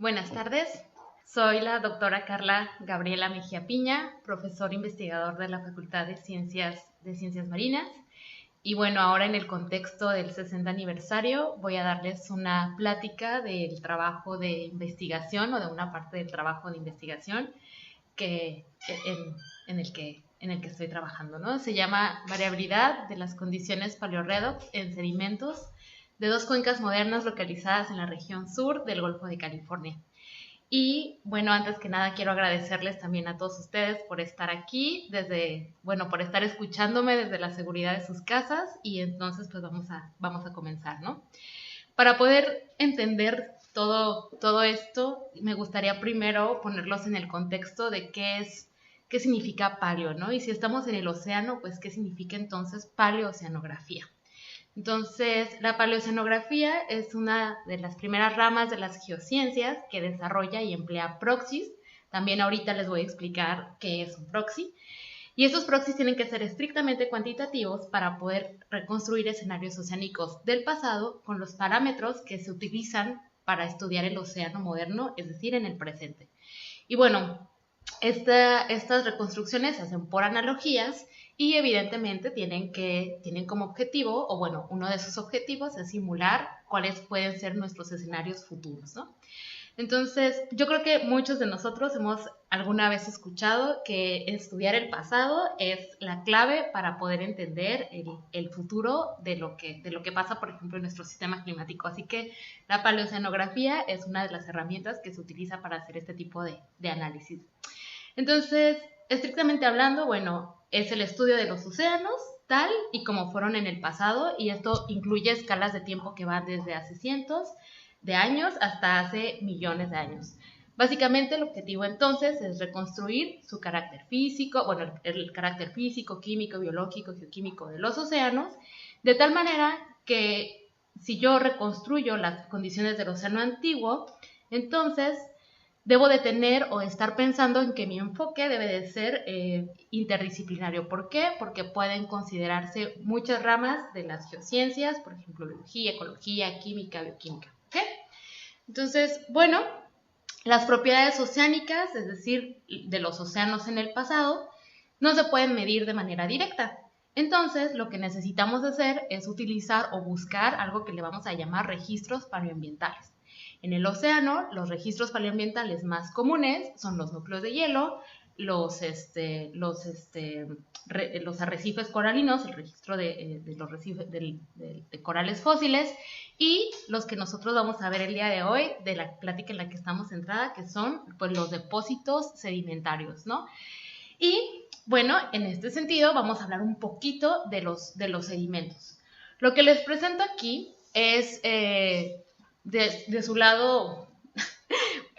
Buenas tardes, soy la doctora Carla Gabriela Mejía Piña, profesor investigador de la Facultad de Ciencias Marinas. Y bueno, ahora en el contexto del 60 aniversario voy a darles una plática del trabajo de investigación o de una parte del trabajo de investigación en el que estoy trabajando, ¿no? Se llama Variabilidad de las condiciones paleorredox en sedimentos de dos cuencas modernas localizadas en la región sur del Golfo de California. Y bueno, antes que nada quiero agradecerles también a todos ustedes por estar aquí, por estar escuchándome desde la seguridad de sus casas, y entonces pues vamos a comenzar, ¿no? Para poder entender todo esto, me gustaría primero ponerlos en el contexto de qué significa paleo, ¿no? Y si estamos en el océano, pues qué significa entonces paleoceanografía. Entonces, la paleoceanografía es una de las primeras ramas de las geociencias que desarrolla y emplea proxies. También ahorita les voy a explicar qué es un proxy. Y estos proxies tienen que ser estrictamente cuantitativos para poder reconstruir escenarios oceánicos del pasado con los parámetros que se utilizan para estudiar el océano moderno, es decir, en el presente. Y bueno, estas reconstrucciones se hacen por analogías y evidentemente tienen como objetivo, o bueno, uno de sus objetivos es simular cuáles pueden ser nuestros escenarios futuros, ¿no? Entonces, yo creo que muchos de nosotros hemos alguna vez escuchado que estudiar el pasado es la clave para poder entender el futuro de lo que pasa, por ejemplo, en nuestro sistema climático. Así que la paleoceanografía es una de las herramientas que se utiliza para hacer este tipo de análisis. Entonces, estrictamente hablando, bueno, es el estudio de los océanos, tal y como fueron en el pasado, y esto incluye escalas de tiempo que van desde hace cientos de años hasta hace millones de años. Básicamente el objetivo entonces es reconstruir su carácter físico, bueno, el carácter físico, químico, biológico, geoquímico de los océanos, de tal manera que si yo reconstruyo las condiciones del océano antiguo, entonces debo de tener o estar pensando en que mi enfoque debe de ser interdisciplinario. ¿Por qué? Porque pueden considerarse muchas ramas de las geociencias, por ejemplo, biología, ecología, química, bioquímica. ¿Okay? Entonces, bueno, las propiedades oceánicas, es decir, de los océanos en el pasado, no se pueden medir de manera directa. Entonces, lo que necesitamos hacer es utilizar o buscar algo que le vamos a llamar registros paleoambientales. En el océano, los registros paleoambientales más comunes son los núcleos de hielo, los arrecifes coralinos, el registro de corales fósiles, y los que nosotros vamos a ver el día de hoy, de la plática en la que estamos centrada, que son pues, los depósitos sedimentarios, ¿no? Y bueno, en este sentido vamos a hablar un poquito de los sedimentos. Lo que les presento aquí es de su lado,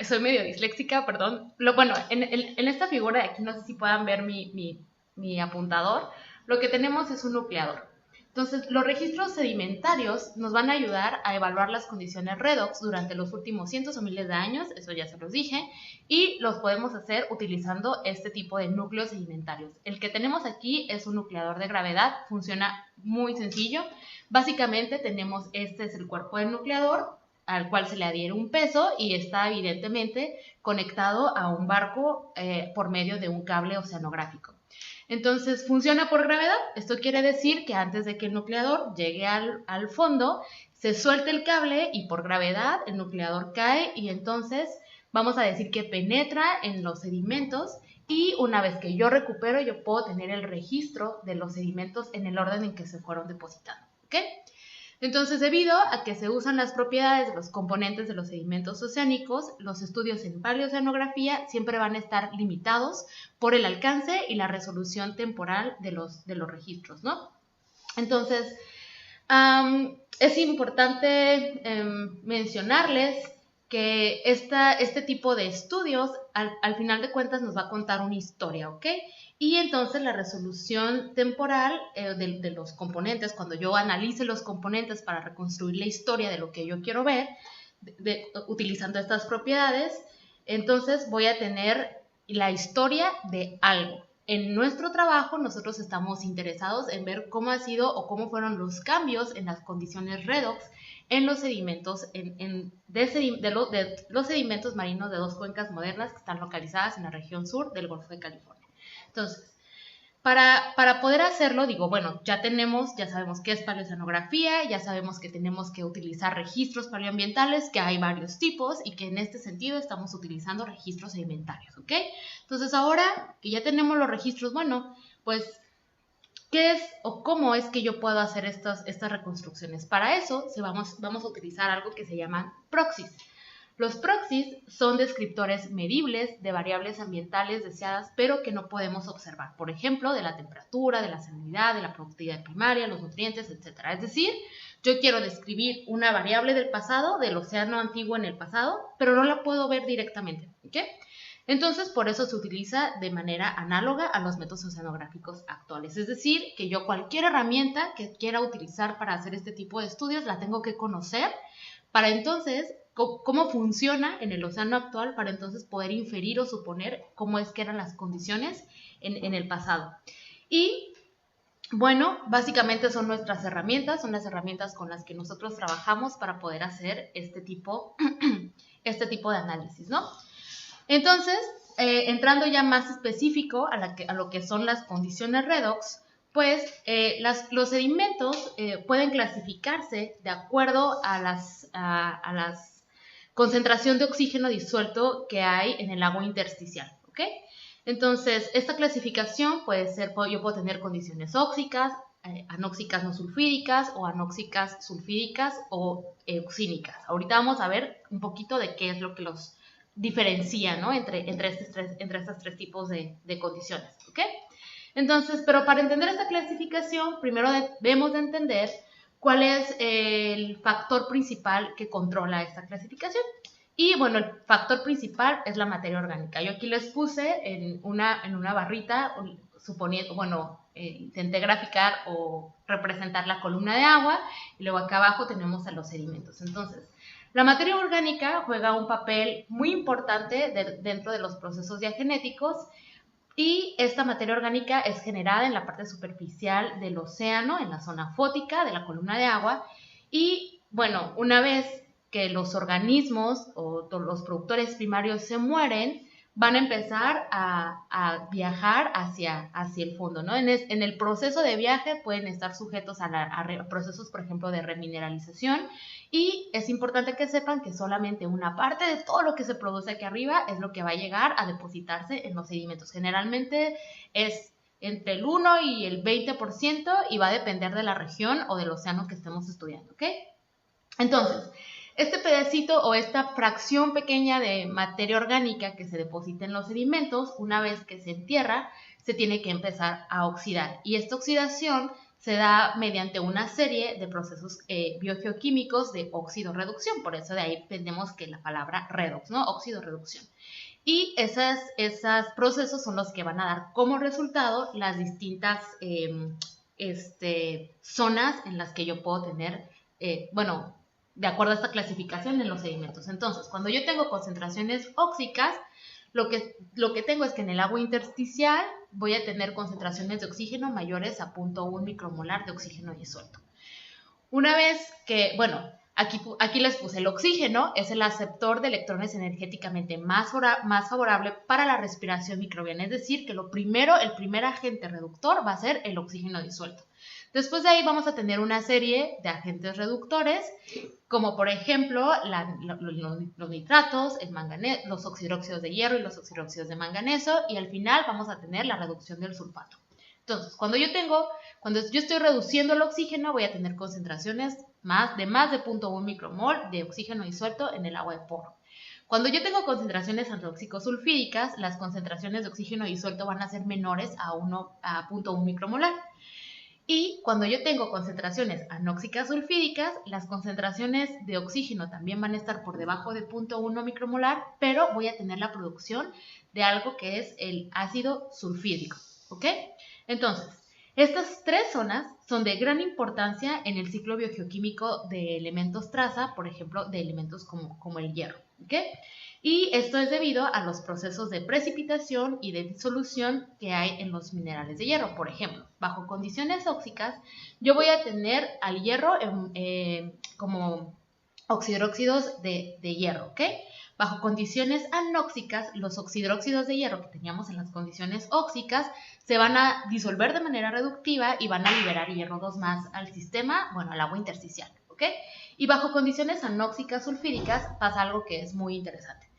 soy medio disléxica, perdón. Bueno, en esta figura de aquí, no sé si puedan ver mi apuntador, lo que tenemos es un nucleador. Entonces, los registros sedimentarios nos van a ayudar a evaluar las condiciones redox durante los últimos cientos o miles de años, eso ya se los dije, y los podemos hacer utilizando este tipo de núcleos sedimentarios. El que tenemos aquí es un nucleador de gravedad, funciona muy sencillo. Básicamente tenemos, este es el cuerpo del nucleador, al cual se le adhiere un peso y está evidentemente conectado a un barco por medio de un cable oceanográfico. Entonces, funciona por gravedad. Esto quiere decir que antes de que el nucleador llegue al fondo, se suelta el cable y por gravedad el nucleador cae y entonces vamos a decir que penetra en los sedimentos y una vez que yo recupero, yo puedo tener el registro de los sedimentos en el orden en que se fueron depositando. ¿Ok? Entonces, debido a que se usan las propiedades de los componentes de los sedimentos oceánicos, los estudios en paleoceanografía siempre van a estar limitados por el alcance y la resolución temporal de los registros, ¿no? Entonces, es importante mencionarles que este tipo de estudios, al final de cuentas, nos va a contar una historia, ¿ok? Y entonces la resolución temporal de los componentes, cuando yo analice los componentes para reconstruir la historia de lo que yo quiero ver, utilizando estas propiedades, entonces voy a tener la historia de algo. En nuestro trabajo nosotros estamos interesados en ver cómo ha sido o cómo fueron los cambios en las condiciones redox en los sedimentos, de los sedimentos marinos de dos cuencas modernas que están localizadas en la región sur del Golfo de California. Entonces, para poder hacerlo, digo, bueno, ya sabemos qué es paleoceanografía, ya sabemos que tenemos que utilizar registros paleoambientales, que hay varios tipos y que en este sentido estamos utilizando registros sedimentarios, ¿ok? Entonces ahora que ya tenemos los registros, bueno, pues, ¿qué es o cómo es que yo puedo hacer estas reconstrucciones? Para eso vamos a utilizar algo que se llaman proxies. Los proxies son descriptores medibles de variables ambientales deseadas, pero que no podemos observar. Por ejemplo, de la temperatura, de la salinidad, de la productividad primaria, los nutrientes, etc. Es decir, yo quiero describir una variable del pasado, del océano antiguo en el pasado, pero no la puedo ver directamente. ¿Ok? Entonces, por eso se utiliza de manera análoga a los métodos oceanográficos actuales. Es decir, que yo cualquier herramienta que quiera utilizar para hacer este tipo de estudios la tengo que conocer para entonces cómo funciona en el océano actual, para entonces poder inferir o suponer cómo es que eran las condiciones en el pasado. Y bueno, básicamente son nuestras herramientas, son las herramientas con las que nosotros trabajamos para poder hacer este tipo de análisis, ¿no? Entonces, entrando ya más específico a lo que son las condiciones redox, pues los sedimentos pueden clasificarse de acuerdo a las concentración de oxígeno disuelto que hay en el agua intersticial, ¿ok? Entonces, esta clasificación puede ser, yo puedo tener condiciones óxicas, anóxicas no sulfídicas o anóxicas sulfídicas o euxínicas. Ahorita vamos a ver un poquito de qué es lo que los diferencia, ¿no? entre estos tres tipos de condiciones, ¿ok? Entonces, pero para entender esta clasificación, primero debemos de entender cuál es el factor principal que controla esta clasificación. Y bueno, el factor principal es la materia orgánica. Yo aquí les puse en una barrita, suponiendo, bueno, intenté graficar o representar la columna de agua, y luego acá abajo tenemos a los sedimentos. Entonces, la materia orgánica juega un papel muy importante dentro de los procesos diagenéticos, y esta materia orgánica es generada en la parte superficial del océano, en la zona fótica de la columna de agua. Y bueno, una vez que los organismos o los productores primarios se mueren, van a empezar a viajar hacia el fondo, ¿no? En el proceso de viaje pueden estar sujetos a procesos, por ejemplo, de remineralización, y es importante que sepan que solamente una parte de todo lo que se produce aquí arriba es lo que va a llegar a depositarse en los sedimentos. Generalmente es entre el 1 y el 20% y va a depender de la región o del océano que estemos estudiando, ¿ok? Entonces, este pedacito o esta fracción pequeña de materia orgánica que se deposita en los sedimentos, una vez que se entierra, se tiene que empezar a oxidar. Y esta oxidación se da mediante una serie de procesos biogeoquímicos de óxido-reducción. Por eso de ahí entendemos que la palabra redox, ¿no? Óxido-reducción. Y esos procesos son los que van a dar como resultado las distintas zonas en las que yo puedo tener, de acuerdo a esta clasificación en los sedimentos. Entonces, cuando yo tengo concentraciones óxicas, lo que tengo es que en el agua intersticial voy a tener concentraciones de oxígeno mayores a 0.1 micromolar de oxígeno disuelto. Una vez que, bueno, aquí les puse el oxígeno, es el aceptor de electrones energéticamente más favorable para la respiración microbiana. Es decir, que el primer agente reductor va a ser el oxígeno disuelto. Después de ahí vamos a tener una serie de agentes reductores, como por ejemplo los nitratos, el manganeso, los oxidróxidos de hierro y los oxidróxidos de manganeso, y al final vamos a tener la reducción del sulfato. Entonces, cuando yo estoy reduciendo el oxígeno, voy a tener concentraciones de más de 0.1 micromol de oxígeno disuelto en el agua de porro. Cuando yo tengo concentraciones antóxico-sulfídicas, las concentraciones de oxígeno disuelto van a ser menores a 0.1 micromolar. Y cuando yo tengo concentraciones anóxicas sulfídicas, las concentraciones de oxígeno también van a estar por debajo de 0.1 micromolar, pero voy a tener la producción de algo que es el ácido sulfídrico, ¿ok? Entonces, Estas tres zonas son de gran importancia en el ciclo biogeoquímico de elementos traza, por ejemplo, de elementos como el hierro. ¿Okay? Y esto es debido a los procesos de precipitación y de disolución que hay en los minerales de hierro. Por ejemplo, bajo condiciones óxicas, yo voy a tener al hierro como oxidróxidos de hierro, ¿ok? Bajo condiciones anóxicas, los oxidróxidos de hierro que teníamos en las condiciones óxicas se van a disolver de manera reductiva y van a liberar hierro 2 más al sistema, bueno, al agua intersticial, ¿ok? Y bajo condiciones anóxicas sulfídicas pasa algo que es muy interesante.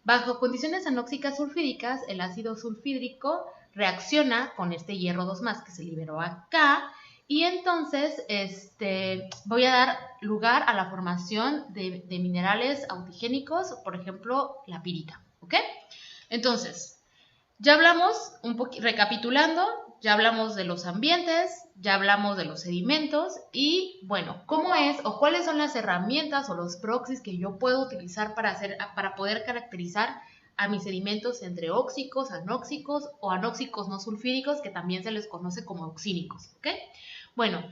Bajo condiciones anóxicas sulfídicas, el ácido sulfídrico reacciona con este hierro 2 más que se liberó acá y entonces voy a dar lugar a la formación de minerales autigénicos, por ejemplo, la pirita, ¿ok? Entonces, ya hablamos, recapitulando, ya hablamos de los ambientes, ya hablamos de los sedimentos y, bueno, ¿cómo es o cuáles son las herramientas o los proxies que yo puedo utilizar para poder caracterizar a mis sedimentos entre óxicos, anóxicos o anóxicos no sulfídicos, que también se les conoce como auxínicos, ¿ok? Bueno,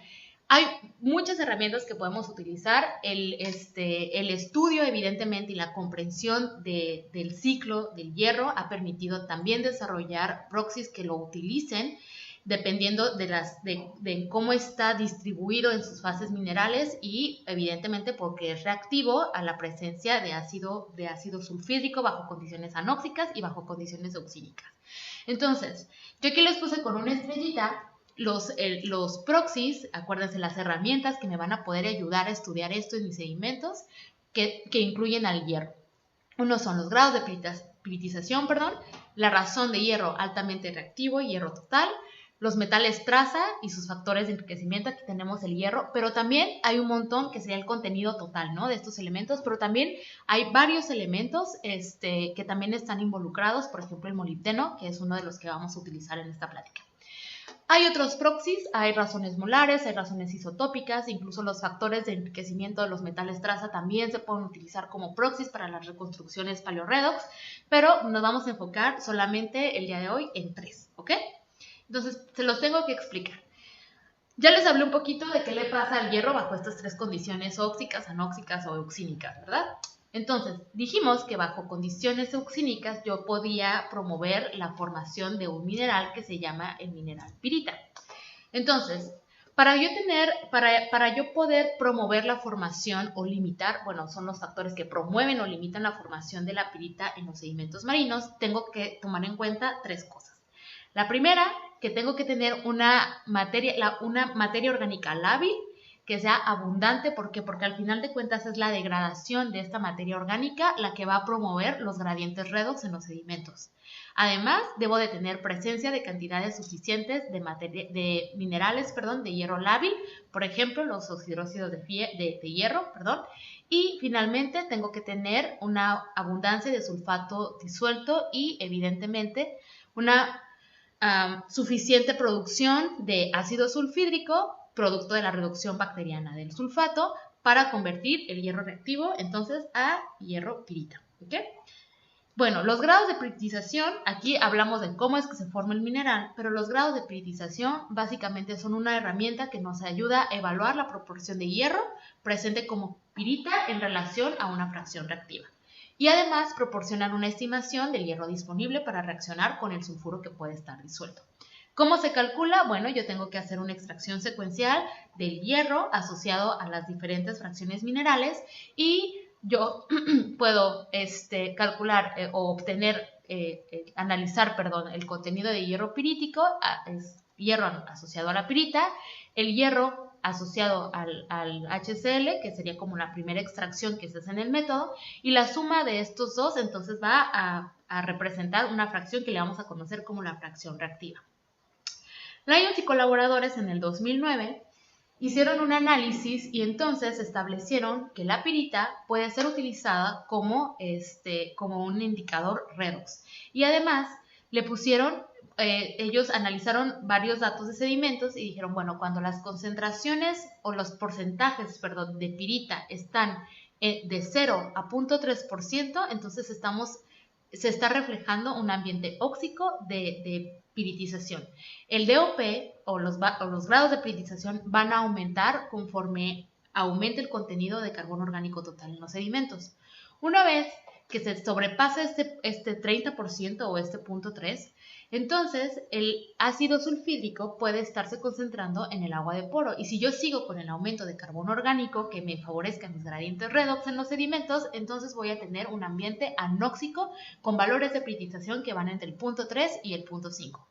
hay muchas herramientas que podemos utilizar. El estudio, evidentemente, y la comprensión del ciclo del hierro ha permitido también desarrollar proxies que lo utilicen dependiendo de cómo está distribuido en sus fases minerales y, evidentemente, porque es reactivo a la presencia de ácido sulfídrico bajo condiciones anóxicas y bajo condiciones auxínicas. Entonces, yo aquí les puse con una estrellita los proxies, acuérdense las herramientas que me van a poder ayudar a estudiar esto en mis sedimentos que incluyen al hierro. Uno son los grados de piritización, la razón de hierro altamente reactivo, hierro total, los metales traza y sus factores de enriquecimiento. Aquí tenemos el hierro, pero también hay un montón que sería el contenido total, ¿no? De estos elementos, pero también hay varios elementos que también están involucrados, por ejemplo el molibdeno, que es uno de los que vamos a utilizar en esta plática. Hay otros proxies, hay razones molares, hay razones isotópicas, incluso los factores de enriquecimiento de los metales traza también se pueden utilizar como proxies para las reconstrucciones paleoredox, pero nos vamos a enfocar solamente el día de hoy en 3, ¿ok? Entonces, se los tengo que explicar. Ya les hablé un poquito de qué le pasa al hierro bajo estas 3 condiciones óxicas, anóxicas o auxínicas, ¿verdad? Entonces, dijimos que bajo condiciones auxínicas yo podía promover la formación de un mineral que se llama el mineral pirita. Entonces, para yo poder promover la formación o limitar, bueno, son los factores que promueven o limitan la formación de la pirita en los sedimentos marinos, tengo que tomar en cuenta 3 cosas. La primera, que tengo que tener una materia orgánica lábil, que sea abundante. ¿Por qué? Porque al final de cuentas es la degradación de esta materia orgánica la que va a promover los gradientes redox en los sedimentos. Además, debo de tener presencia de cantidades suficientes de minerales de hierro lábil, por ejemplo, los oxidróxidos de hierro, y finalmente tengo que tener una abundancia de sulfato disuelto y, evidentemente, una suficiente producción de ácido sulfídrico, producto de la reducción bacteriana del sulfato, para convertir el hierro reactivo entonces a hierro pirita. ¿Okay? Bueno, los grados de piritización, aquí hablamos de cómo es que se forma el mineral, pero los grados de piritización básicamente son una herramienta que nos ayuda a evaluar la proporción de hierro presente como pirita en relación a una fracción reactiva. Y además proporcionan una estimación del hierro disponible para reaccionar con el sulfuro que puede estar disuelto. ¿Cómo se calcula? Bueno, yo tengo que hacer una extracción secuencial del hierro asociado a las diferentes fracciones minerales y yo puedo calcular o obtener, analizar, el contenido de hierro pirítico, es hierro asociado a la pirita, el hierro asociado al HCl, que sería como la primera extracción que se hace en el método, y la suma de estos dos entonces va a representar una fracción que le vamos a conocer como la fracción reactiva. Lyons y colaboradores en el 2009 hicieron un análisis y entonces establecieron que la pirita puede ser utilizada como un indicador redox. Y además le pusieron, ellos analizaron varios datos de sedimentos y dijeron, bueno, cuando las concentraciones o los porcentajes, de pirita están de 0 a 0.3%, entonces se está reflejando un ambiente óxico de piritización. El DOP o los grados de piritización van a aumentar conforme aumente el contenido de carbono orgánico total en los sedimentos. Una vez que se sobrepasa este 30% o este 0.3, entonces el ácido sulfídrico puede estarse concentrando en el agua de poro. Y si yo sigo con el aumento de carbono orgánico que me favorezca mis gradientes redox en los sedimentos, entonces voy a tener un ambiente anóxico con valores de piritización que van entre el 0.3 y el 0.5.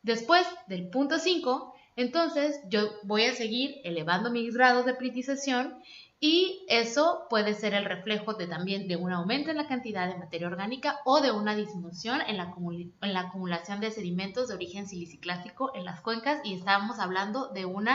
Después del 0.5, entonces yo voy a seguir elevando mis grados de piritización y eso puede ser el reflejo también de un aumento en la cantidad de materia orgánica o de una disminución en la acumulación de sedimentos de origen siliciclástico en las cuencas, y estábamos hablando de un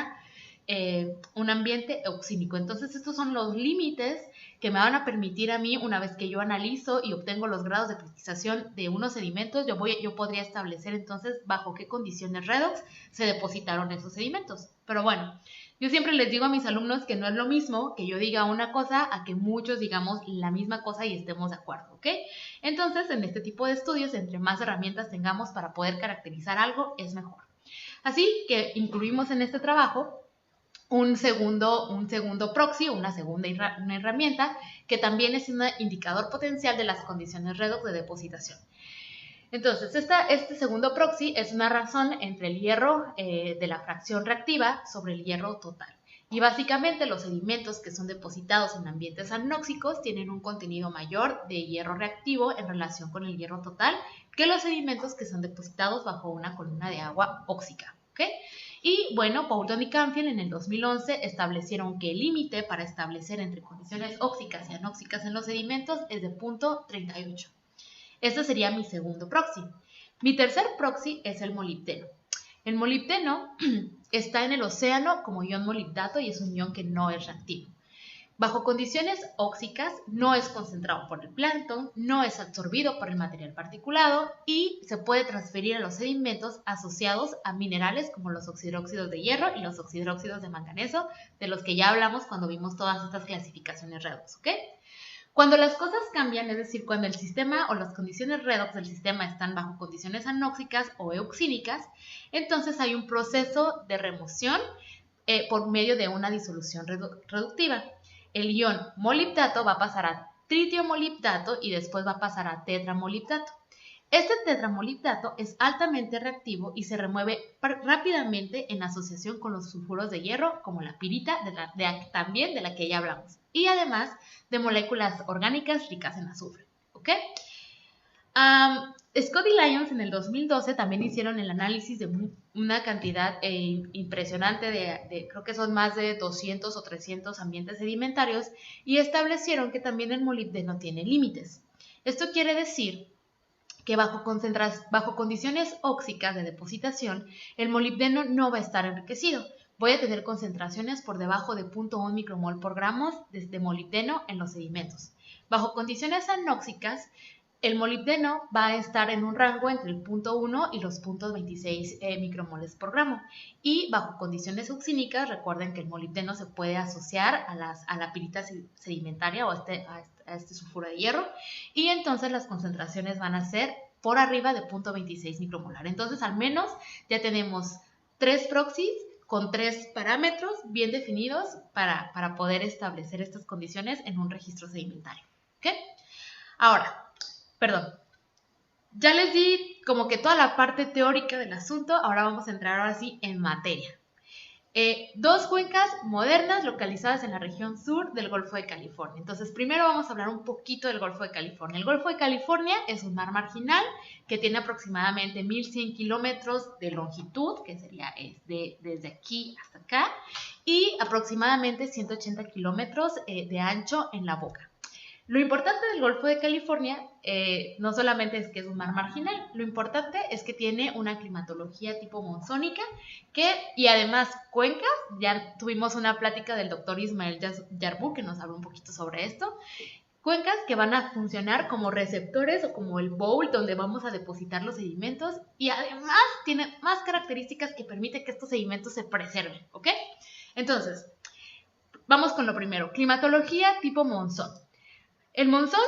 ambiente oxínico. Entonces estos son los límites que me van a permitir a mí, una vez que yo analizo y obtengo los grados de piritización de unos sedimentos, yo podría establecer entonces bajo qué condiciones redox se depositaron esos sedimentos. Pero bueno, yo siempre les digo a mis alumnos que no es lo mismo que yo diga una cosa a que muchos digamos la misma cosa y estemos de acuerdo, ¿ok? Entonces, en este tipo de estudios, entre más herramientas tengamos para poder caracterizar algo, es mejor. Así que incluimos en este trabajo un segundo proxy, una herramienta que también es un indicador potencial de las condiciones redox de depositación. Entonces, este segundo proxy es una razón entre el hierro de la fracción reactiva sobre el hierro total. Y básicamente los sedimentos que son depositados en ambientes anóxicos tienen un contenido mayor de hierro reactivo en relación con el hierro total que los sedimentos que son depositados bajo una columna de agua óxica, ¿ok? Y bueno, Poulton y Canfield en el 2011 establecieron que el límite para establecer entre condiciones óxicas y anóxicas en los sedimentos es de 0.38. Este sería mi segundo proxy. Mi tercer proxy es el molibdeno. El molibdeno está en el océano como ion molibdato y es un ion que no es reactivo. Bajo condiciones óxicas no es concentrado por el plancton, no es absorbido por el material particulado y se puede transferir a los sedimentos asociados a minerales como los oxidróxidos de hierro y los oxidróxidos de manganeso, de los que ya hablamos cuando vimos todas estas clasificaciones redox, ¿ok? Cuando las cosas cambian, es decir, cuando el sistema o las condiciones redox del sistema están bajo condiciones anóxicas o euxínicas, entonces hay un proceso de remoción por medio de una disolución reductiva. El ion molibdato va a pasar a tritiomolibdato y después va a pasar a tetramolibdato. Este tetramolibdato es altamente reactivo y se remueve rápidamente en asociación con los sulfuros de hierro, como la pirita, también de la que ya hablamos, y además de moléculas orgánicas ricas en azufre, ¿ok? Scott y Lyons en el 2012 también hicieron el análisis de una cantidad impresionante creo que son más de 200 o 300 ambientes sedimentarios, y establecieron que también el molibdeno tiene límites. Esto quiere decir que bajo condiciones óxicas de depositación, el molibdeno no va a estar enriquecido. Voy a tener concentraciones por debajo de 0.1 micromol por gramos de molibdeno en los sedimentos. Bajo condiciones anóxicas, el molibdeno va a estar en un rango entre el 0.1 y los 0.26 micromoles por gramo. Y bajo condiciones oxínicas, recuerden que el molibdeno se puede asociar a la pirita sedimentaria o a este sulfuro de hierro, y entonces las concentraciones van a ser por arriba de 0.26 micromolar. Entonces, al menos ya tenemos 3 proxies con 3 parámetros bien definidos para poder establecer estas condiciones en un registro sedimentario, ¿ok? Ahora, ya les di como que toda la parte teórica del asunto, ahora vamos a entrar ahora sí en materia. 2 cuencas modernas localizadas en la región sur del Golfo de California. Entonces, primero vamos a hablar un poquito del Golfo de California. El Golfo de California es un mar marginal que tiene aproximadamente 1.100 kilómetros de longitud, que sería desde aquí hasta acá, y aproximadamente 180 kilómetros de ancho en la boca. Lo importante del Golfo de California no solamente es que es un mar marginal, lo importante es que tiene una climatología tipo monzónica y además cuencas. Ya tuvimos una plática del doctor Ismael Yarbouk que nos habló un poquito sobre esto. Cuencas que van a funcionar como receptores o como el bowl donde vamos a depositar los sedimentos, y además tiene más características que permiten que estos sedimentos se preserven, ¿ok? Entonces, vamos con lo primero, climatología tipo monzón. El monzón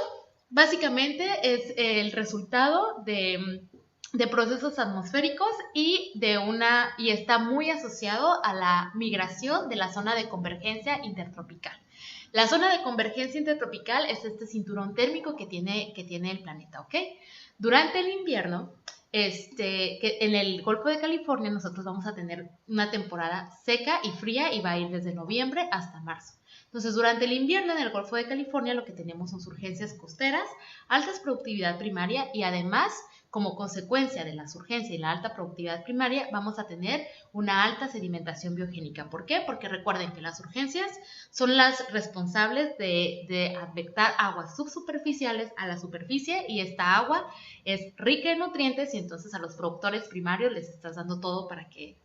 básicamente es el resultado de de procesos atmosféricos y está muy asociado a la migración de la zona de convergencia intertropical. La zona de convergencia intertropical es este cinturón térmico que tiene el planeta, ¿ok? Durante el invierno, que en el Golfo de California nosotros vamos a tener una temporada seca y fría y va a ir desde noviembre hasta marzo. Entonces, durante el invierno en el Golfo de California lo que tenemos son surgencias costeras, alta productividad primaria y además, como consecuencia de la surgencia y la alta productividad primaria, vamos a tener una alta sedimentación biogénica. ¿Por qué? Porque recuerden que las urgencias son las responsables de afectar aguas subsuperficiales a la superficie y esta agua es rica en nutrientes y entonces a los productores primarios les estás dando todo para que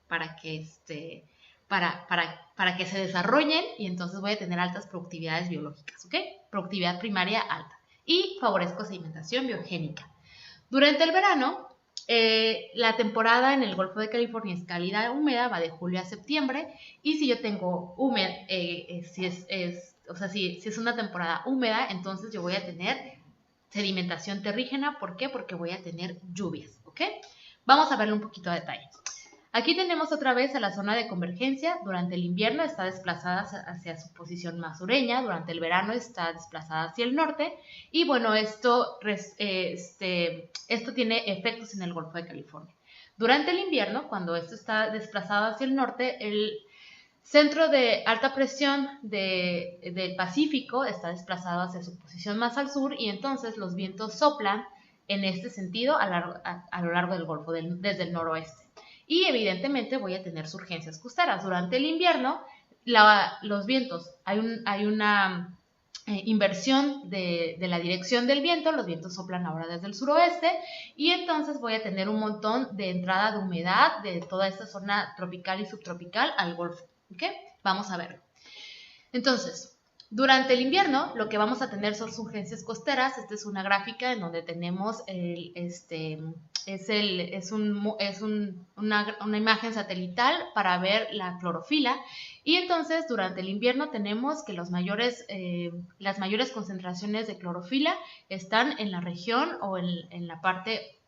se desarrollen y entonces voy a tener altas productividades biológicas, ¿ok? Productividad primaria alta y favorezco sedimentación biogénica. Durante el verano, la temporada en el Golfo de California es cálida húmeda, va de julio a septiembre, y si yo tengo si es una temporada húmeda, entonces yo voy a tener sedimentación terrígena. ¿Por qué? Porque voy a tener lluvias, ¿ok? Vamos a verlo un poquito a detalle. Aquí tenemos otra vez a la zona de convergencia. Durante el invierno está desplazada hacia su posición más sureña, durante el verano está desplazada hacia el norte y bueno, esto tiene efectos en el Golfo de California. Durante el invierno, cuando esto está desplazado hacia el norte, el centro de alta presión del Pacífico está desplazado hacia su posición más al sur y entonces los vientos soplan en este sentido a lo largo del Golfo, desde el noroeste. Y evidentemente voy a tener surgencias costeras. Durante el invierno, los vientos, hay una inversión de la dirección del viento, los vientos soplan ahora desde el suroeste y entonces voy a tener un montón de entrada de humedad de toda esta zona tropical y subtropical al Golfo. ¿Okay? Vamos a verlo. Entonces, durante el invierno, lo que vamos a tener son surgencias costeras. Esta es una gráfica en donde tenemos una imagen satelital para ver la clorofila. Y entonces, durante el invierno tenemos que las mayores concentraciones de clorofila están en la región o en la parte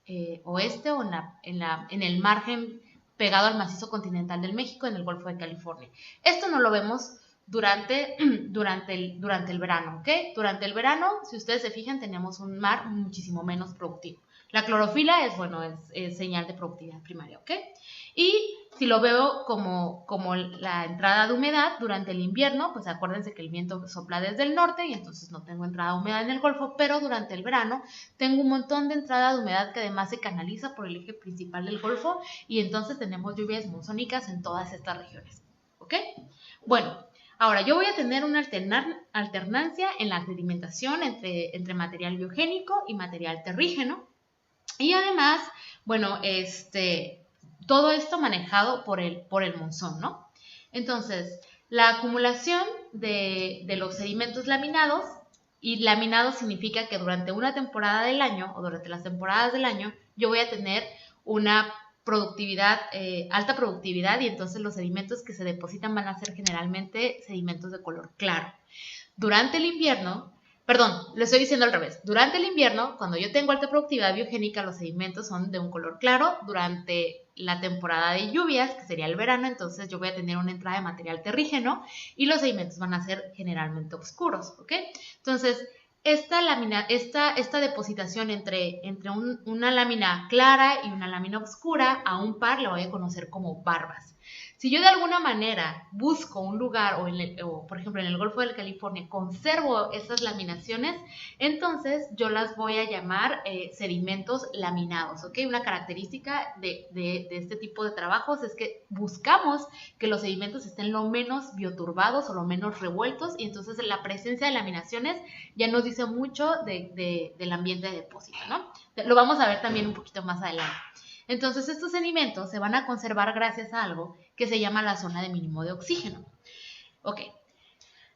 oeste o en el margen pegado al macizo continental del México, en el Golfo de California. Esto no lo vemos durante el verano, ¿ok? Durante el verano, si ustedes se fijan, tenemos un mar muchísimo menos productivo. La clorofila es señal de productividad primaria, ¿ok? Y si lo veo como la entrada de humedad durante el invierno, pues acuérdense que el viento sopla desde el norte y entonces no tengo entrada de humedad en el Golfo, pero durante el verano tengo un montón de entrada de humedad que además se canaliza por el eje principal del Golfo y entonces tenemos lluvias monzónicas en todas estas regiones, ¿ok? Bueno, ahora yo voy a tener una alternancia en la sedimentación entre material biogénico y material terrígeno y además, bueno, todo esto manejado por el monzón, ¿no? Entonces, la acumulación de los sedimentos laminados, y laminado significa que durante una temporada del año o durante las temporadas del año, yo voy a tener una alta productividad y entonces los sedimentos que se depositan van a ser generalmente sedimentos de color claro. Durante el invierno, lo estoy diciendo al revés. Durante el invierno, cuando yo tengo alta productividad biogénica, los sedimentos son de un color claro. Durante la temporada de lluvias, que sería el verano, entonces yo voy a tener una entrada de material terrígeno y los sedimentos van a ser generalmente oscuros, ¿ok? Entonces, esta depositación entre una lámina clara y una lámina oscura a un par la voy a conocer como barbas. Si yo de alguna manera busco un lugar o por ejemplo en el Golfo de California conservo estas laminaciones, entonces yo las voy a llamar sedimentos laminados, ¿ok? Una característica de este tipo de trabajos es que buscamos que los sedimentos estén lo menos bioturbados o lo menos revueltos y entonces la presencia de laminaciones ya nos dice mucho del ambiente de depósito, ¿no? Lo vamos a ver también un poquito más adelante. Entonces, estos sedimentos se van a conservar gracias a algo que se llama la zona de mínimo de oxígeno. Ok,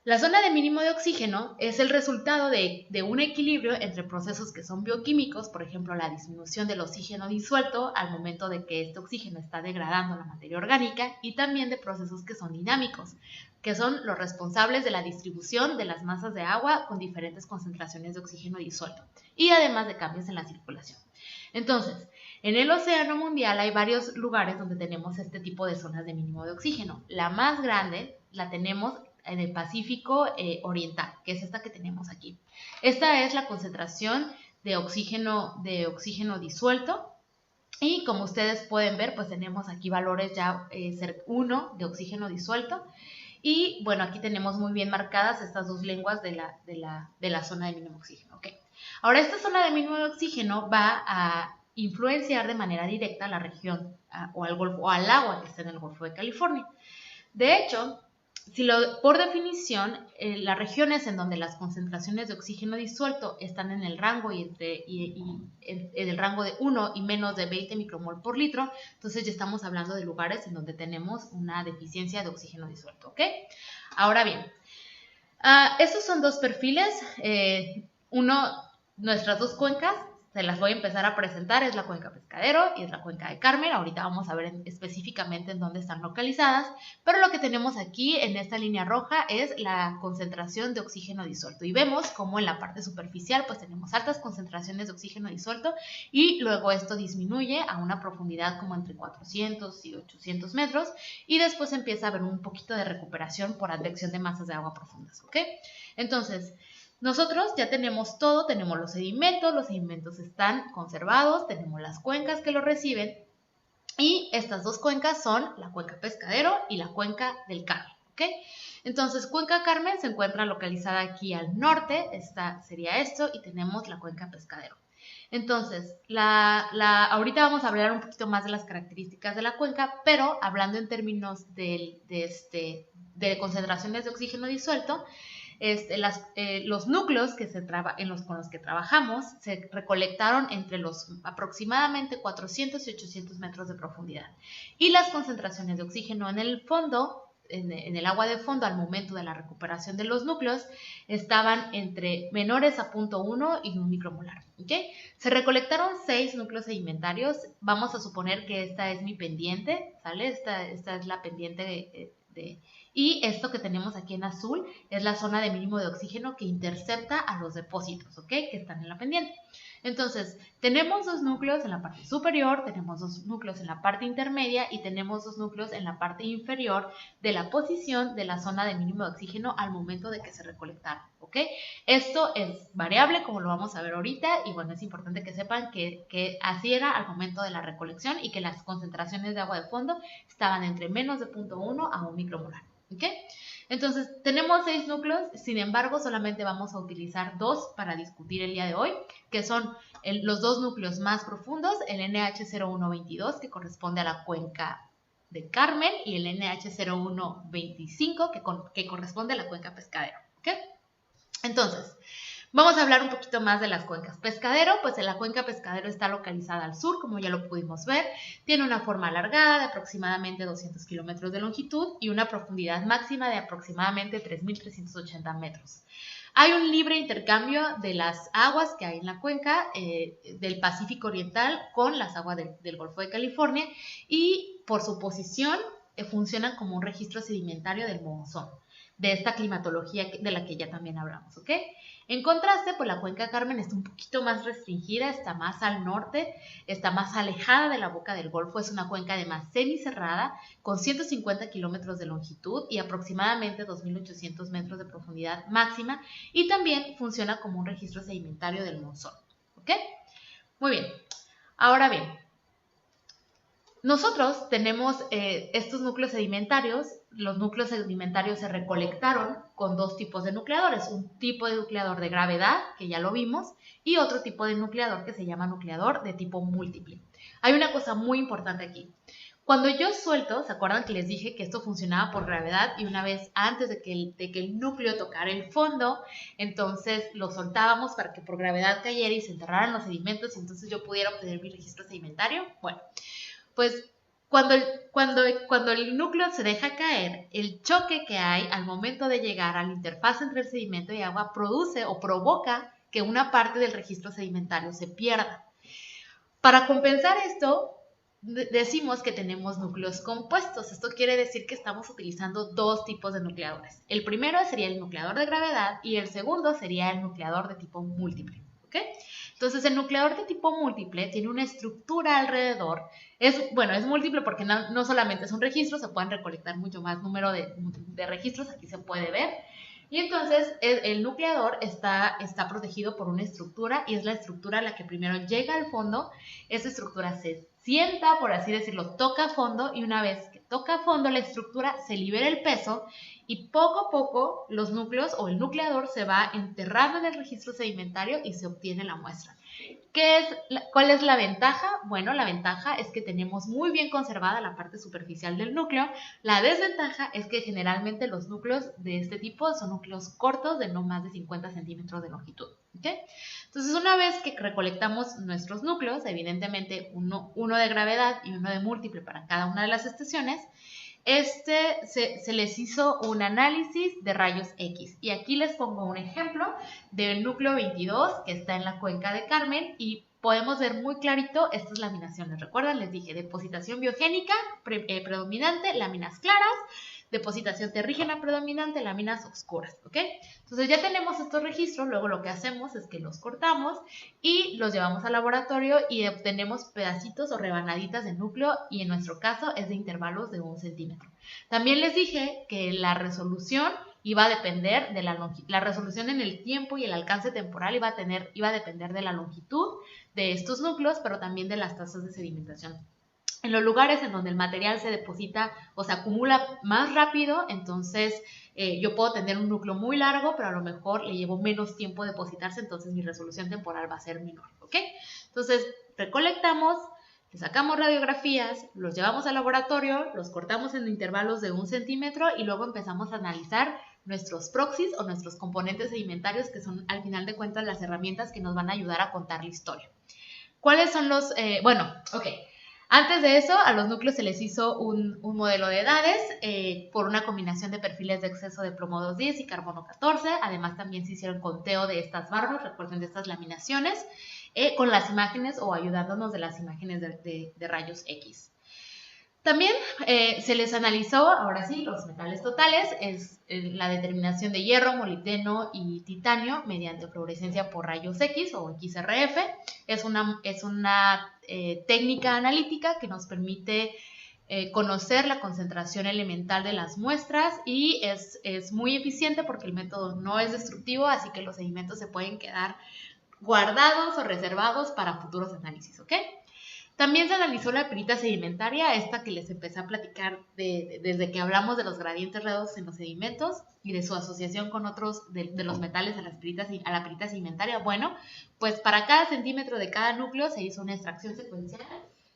la zona de mínimo de oxígeno es el resultado de un equilibrio entre procesos que son bioquímicos, por ejemplo, la disminución del oxígeno disuelto al momento de que este oxígeno está degradando la materia orgánica y también de procesos que son dinámicos, que son los responsables de la distribución de las masas de agua con diferentes concentraciones de oxígeno disuelto y además de cambios en la circulación. Entonces, En el océano mundial hay varios lugares donde tenemos este tipo de zonas de mínimo de oxígeno. La más grande la tenemos en el Pacífico Oriental, que es esta que tenemos aquí. Esta es la concentración de oxígeno disuelto. Y como ustedes pueden ver, pues tenemos aquí valores ya 1 de oxígeno disuelto. Y bueno, aquí tenemos muy bien marcadas estas dos lenguas de la zona de mínimo oxígeno. ¿Okay? Ahora, esta zona de mínimo oxígeno va a influenciar de manera directa a la región o al Golfo, o al agua que está en el Golfo de California. De hecho, por definición, las regiones en donde las concentraciones de oxígeno disuelto están en el rango en el rango de 1 y menos de 20 micromol por litro, entonces ya estamos hablando de lugares en donde tenemos una deficiencia de oxígeno disuelto, ¿ok? Ahora bien, estos son dos perfiles, nuestras dos cuencas, se las voy a empezar a presentar, es la cuenca Pescadero y es la cuenca de Carmen. Ahorita vamos a ver específicamente en dónde están localizadas, pero lo que tenemos aquí en esta línea roja es la concentración de oxígeno disuelto y vemos como en la parte superficial pues tenemos altas concentraciones de oxígeno disuelto y luego esto disminuye a una profundidad como entre 400 y 800 metros y después empieza a haber un poquito de recuperación por advección de masas de agua profundas, ¿ok? Entonces, nosotros ya tenemos todo, tenemos los sedimentos están conservados, tenemos las cuencas que lo reciben y estas dos cuencas son la cuenca Pescadero y la cuenca del Carmen, ¿ok? Entonces, cuenca Carmen se encuentra localizada aquí al norte, sería esto, y tenemos la cuenca Pescadero. Entonces, ahorita vamos a hablar un poquito más de las características de la cuenca, pero hablando en términos de concentraciones de oxígeno disuelto, los núcleos con los que trabajamos se recolectaron entre los aproximadamente 400 y 800 metros de profundidad. Y las concentraciones de oxígeno en el fondo, en el agua de fondo al momento de la recuperación de los núcleos, estaban entre menores a 0.1 y 1 micromolar. ¿Okay? Se recolectaron 6 núcleos sedimentarios. Vamos a suponer que esta es mi pendiente, ¿sale? Esta es la pendiente y esto que tenemos aquí en azul es la zona de mínimo de oxígeno que intercepta a los depósitos, ¿ok? Que están en la pendiente. Entonces, tenemos dos núcleos en la parte superior, tenemos dos núcleos en la parte intermedia y tenemos dos núcleos en la parte inferior de la posición de la zona de mínimo de oxígeno al momento de que se recolectaron, ¿ok? Esto es variable, como lo vamos a ver ahorita, y bueno, es importante que sepan que así era al momento de la recolección y que las concentraciones de agua de fondo estaban entre menos de 0.1 a 1 micromolar, ¿ok? Entonces, tenemos 6 núcleos, sin embargo, solamente vamos a utilizar 2 para discutir el día de hoy, que son los dos núcleos más profundos, el NH0122, que corresponde a la cuenca de Carmen, y el NH0125, que corresponde a la cuenca Pescadero, ¿ok? Entonces, vamos a hablar un poquito más de las cuencas. Pescadero, pues la cuenca Pescadero está localizada al sur, como ya lo pudimos ver. Tiene una forma alargada de aproximadamente 200 kilómetros de longitud y una profundidad máxima de aproximadamente 3.380 metros. Hay un libre intercambio de las aguas que hay en la cuenca del Pacífico Oriental con las aguas del Golfo de California y por su posición funcionan como un registro sedimentario del monzón, de esta climatología de la que ya también hablamos, ¿ok? En contraste, pues la cuenca Carmen está un poquito más restringida, está más al norte, está más alejada de la boca del Golfo, es una cuenca además semicerrada, con 150 kilómetros de longitud y aproximadamente 2.800 metros de profundidad máxima, y también funciona como un registro sedimentario del monzón, ¿ok? Muy bien, ahora bien, nosotros tenemos estos núcleos sedimentarios. Los núcleos sedimentarios se recolectaron con dos tipos de nucleadores, un tipo de nucleador de gravedad, que ya lo vimos, y otro tipo de nucleador que se llama nucleador de tipo múltiple. Hay una cosa muy importante aquí. Cuando yo suelto, ¿se acuerdan que les dije que esto funcionaba por gravedad? Y una vez antes de que el núcleo tocara el fondo, entonces lo soltábamos para que por gravedad cayera y se enterraran los sedimentos y entonces yo pudiera obtener mi registro sedimentario. Bueno, pues cuando el núcleo se deja caer, el choque que hay al momento de llegar a la interfaz entre el sedimento y agua produce o provoca que una parte del registro sedimentario se pierda. Para compensar esto, decimos que tenemos núcleos compuestos. Esto quiere decir que estamos utilizando dos tipos de nucleadores. El primero sería el nucleador de gravedad y el segundo sería el nucleador de tipo múltiple, ¿ok? Entonces, el nucleador de tipo múltiple tiene una estructura alrededor. Es múltiple porque no solamente es un registro, se pueden recolectar mucho más número de registros, aquí se puede ver. Y entonces el nucleador está protegido por una estructura y es la estructura la que primero llega al fondo. Esa estructura se sienta, por así decirlo, toca fondo, y una vez que toca fondo la estructura se libera el peso y poco a poco los núcleos o el nucleador se va enterrando en el registro sedimentario y se obtiene la muestra. ¿Cuál es la ventaja? Bueno, la ventaja es que tenemos muy bien conservada la parte superficial del núcleo. La desventaja es que generalmente los núcleos de este tipo son núcleos cortos de no más de 50 centímetros de longitud. ¿Okay? Entonces, una vez que recolectamos nuestros núcleos, evidentemente uno de gravedad y uno de múltiple para cada una de las estaciones, se les hizo un análisis de rayos X. Y aquí les pongo un ejemplo del núcleo 22 que está en la cuenca de Carmen y podemos ver muy clarito estas laminaciones. ¿Recuerdan? Les dije depositación biogénica predominante, láminas claras, depositación terrígena predominante, láminas oscuras, ¿ok? Entonces ya tenemos estos registros, luego lo que hacemos es que los cortamos y los llevamos al laboratorio y obtenemos pedacitos o rebanaditas de núcleo y en nuestro caso es de intervalos de 1 centímetro. También les dije que la resolución iba a depender de la resolución en el tiempo y el alcance temporal iba a depender de la longitud de estos núcleos, pero también de las tasas de sedimentación. En los lugares en donde el material se deposita o se acumula más rápido, entonces yo puedo tener un núcleo muy largo, pero a lo mejor le llevo menos tiempo depositarse, entonces mi resolución temporal va a ser menor, ¿ok? Entonces recolectamos, le sacamos radiografías, los llevamos al laboratorio, los cortamos en intervalos de 1 centímetro y luego empezamos a analizar nuestros proxies o nuestros componentes sedimentarios, que son al final de cuentas las herramientas que nos van a ayudar a contar la historia. ¿Cuáles son los...? Antes de eso, a los núcleos se les hizo un modelo de edades por una combinación de perfiles de exceso de plomo 210 y carbono 14. Además, también se hicieron conteo de estas barbas, recuerden, de estas laminaciones, con las imágenes o ayudándonos de las imágenes de rayos X. También se les analizó, ahora sí, los metales totales, es la determinación de hierro, molibdeno y titanio mediante fluorescencia por rayos X o XRF. Es una técnica analítica que nos permite conocer la concentración elemental de las muestras y es muy eficiente porque el método no es destructivo, así que los sedimentos se pueden quedar guardados o reservados para futuros análisis, ¿ok? También se analizó la pirita sedimentaria, esta que les empecé a platicar desde que hablamos de los gradientes redox en los sedimentos y de su asociación con otros de los metales a la pirita sedimentaria. Bueno, pues para cada centímetro de cada núcleo se hizo una extracción secuencial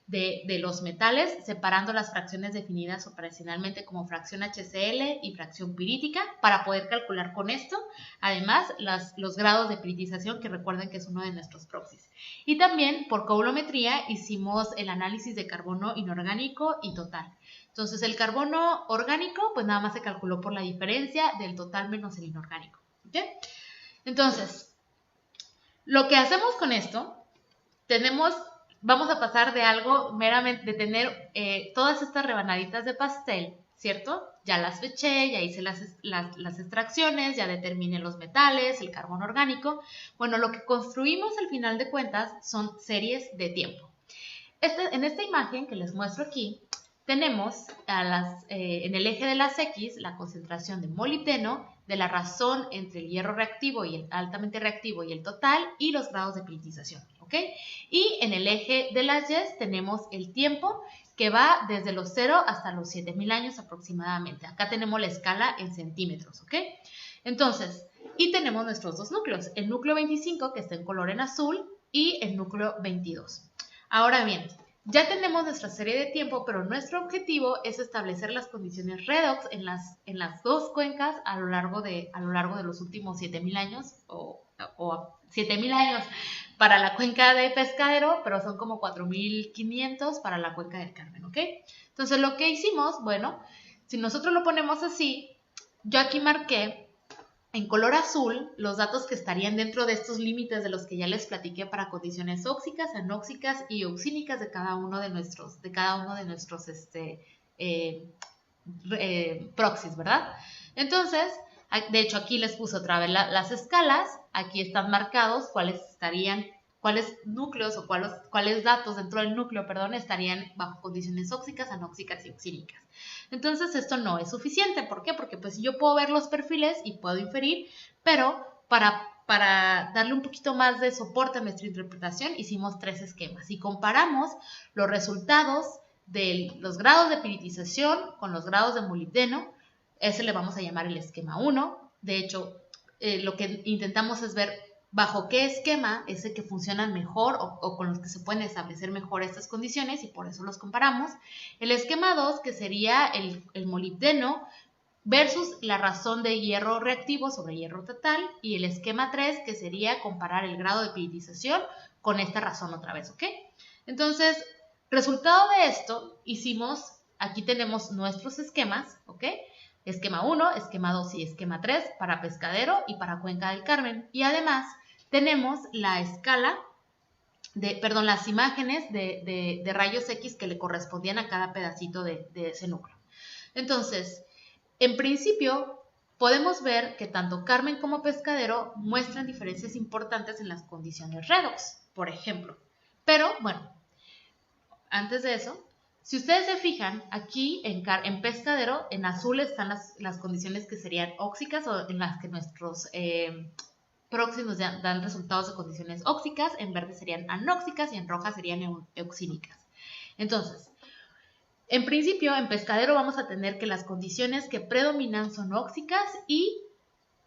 de los metales, separando las fracciones definidas operacionalmente como fracción HCl y fracción pirítica para poder calcular con esto, además, los grados de piritización, que recuerden que es uno de nuestros proxies. Y también por coulometría hicimos el análisis de carbono inorgánico y total. Entonces, el carbono orgánico, pues nada más se calculó por la diferencia del total menos el inorgánico. ¿Okay? Entonces, lo que hacemos con esto, vamos a pasar de algo meramente, de tener todas estas rebanaditas de pastel, ¿cierto? Ya las feché, ya hice las extracciones, ya determiné los metales, el carbono orgánico. Bueno, lo que construimos al final de cuentas son series de tiempo. En esta imagen que les muestro aquí, tenemos en el eje de las X la concentración de molibdeno, de la razón entre el hierro reactivo y el altamente reactivo y el total, y los grados de piritización, ¿ok? Y en el eje de las Y tenemos el tiempo que va desde los 0 hasta los 7000 años aproximadamente. Acá tenemos la escala en centímetros, ¿ok? Entonces, y tenemos nuestros dos núcleos, el núcleo 25 que está en color en azul y el núcleo 22. Ahora bien, ya tenemos nuestra serie de tiempo, pero nuestro objetivo es establecer las condiciones redox en las dos cuencas a lo largo de los últimos 7000 años o 7000 años para la cuenca de Pescadero, pero son como 4500 para la cuenca del Carmen, ¿ok? Entonces lo que hicimos, bueno, si nosotros lo ponemos así, yo aquí marqué en color azul los datos que estarían dentro de estos límites de los que ya les platiqué para condiciones óxicas, anóxicas y auxínicas de cada uno de nuestros proxies, ¿verdad? Entonces, de hecho aquí les puse otra vez las escalas, aquí están marcados cuáles cuáles núcleos o cuáles datos dentro del núcleo, estarían bajo condiciones óxicas, anóxicas y oxínicas. Entonces esto no es suficiente. ¿Por qué? Porque pues yo puedo ver los perfiles y puedo inferir, pero para darle un poquito más de soporte a nuestra interpretación hicimos 3 esquemas y comparamos los resultados de los grados de piritización con los grados de molibdeno. Ese le vamos a llamar el esquema 1. De hecho, lo que intentamos es ver bajo qué esquema es el que funcionan mejor o con los que se pueden establecer mejor estas condiciones y por eso los comparamos. El esquema 2, que sería el molibdeno versus la razón de hierro reactivo sobre hierro total, y el esquema 3, que sería comparar el grado de piritización con esta razón otra vez, ¿ok? Entonces, resultado de esto, aquí tenemos nuestros esquemas, ¿ok? Esquema 1, esquema 2 y esquema 3 para Pescadero y para Cuenca del Carmen. Y además tenemos la escala, las imágenes de rayos X que le correspondían a cada pedacito de ese núcleo. Entonces, en principio, podemos ver que tanto Carmen como Pescadero muestran diferencias importantes en las condiciones redox, por ejemplo. Pero, bueno, antes de eso, si ustedes se fijan, aquí en Pescadero, en azul están las condiciones que serían óxicas o en las que nuestros próximos dan resultados de condiciones óxicas, en verde serían anóxicas y en roja serían oxínicas. Entonces, en principio, en Pescadero vamos a tener que las condiciones que predominan son óxicas y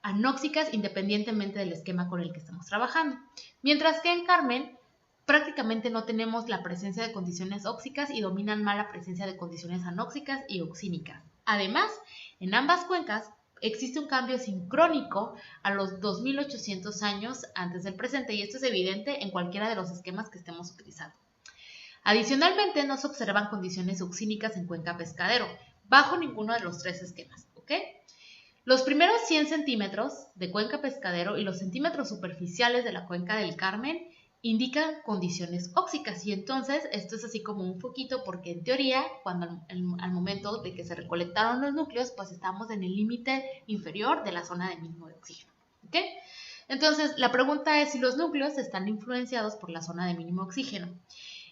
anóxicas independientemente del esquema con el que estamos trabajando. Mientras que en Carmen prácticamente no tenemos la presencia de condiciones óxicas y dominan más la presencia de condiciones anóxicas y oxínicas. Además, en ambas cuencas existe un cambio sincrónico a los 2800 años antes del presente y esto es evidente en cualquiera de los esquemas que estemos utilizando. Adicionalmente, no se observan condiciones oxínicas en Cuenca Pescadero, bajo ninguno de los 3 esquemas, ¿ok? Los primeros 100 centímetros de Cuenca Pescadero y los centímetros superficiales de la Cuenca del Carmen indican condiciones óxicas y entonces esto es así como un foquito porque en teoría, cuando al momento de que se recolectaron los núcleos, pues estamos en el límite inferior de la zona de mínimo de oxígeno, ¿ok? Entonces, la pregunta es si los núcleos están influenciados por la zona de mínimo oxígeno.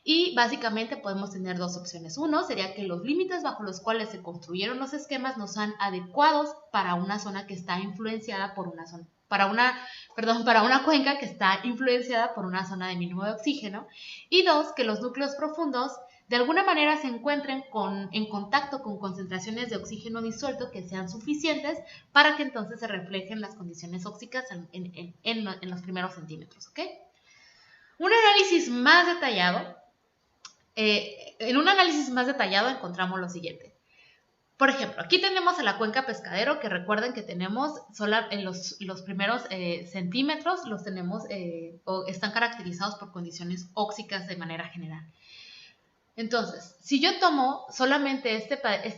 Y básicamente podemos tener 2 opciones. Uno sería que los límites bajo los cuales se construyeron los esquemas no sean adecuados para una zona que está influenciada por una zona, para una cuenca que está influenciada por una zona de mínimo de oxígeno. Y 2, que los núcleos profundos de alguna manera se encuentren en contacto con concentraciones de oxígeno disuelto que sean suficientes para que entonces se reflejen las condiciones óxicas en los primeros centímetros, ¿ok? Un análisis más detallado. En un análisis más detallado encontramos lo siguiente. Por ejemplo, aquí tenemos a la Cuenca Pescadero, que recuerden que tenemos en los primeros centímetros, los tenemos o están caracterizados por condiciones óxicas de manera general. Entonces, si yo tomo solamente este